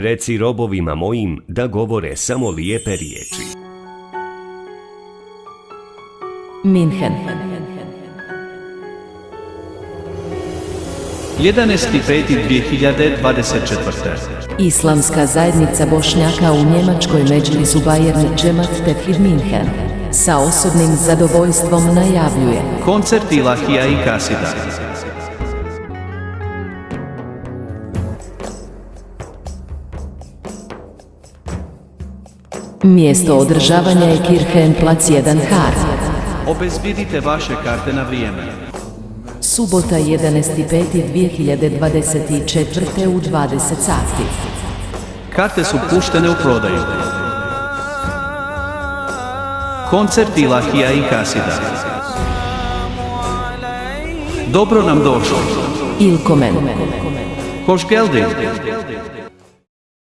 Reci robovima mojim da govore samo lijepe riječi. Minhen. 11.5.2024. Islamska zajednica Bošnjaka u Njemačkoj Medžlisu Bayern Džemat Tevhid Minhen sa osobnim zadovoljstvom najavljuje Koncert Ilahija i Kasida. Mjesto održavanja je Kirchenplatz 1H. Obezbidite vaše karte na vrijeme. Subota 11.5.2024. u 20 sati. Karte su puštene u prodaju. Koncert Ilahija i Kasida. Dobro nam došli. Ilkomen. Hoş geldin.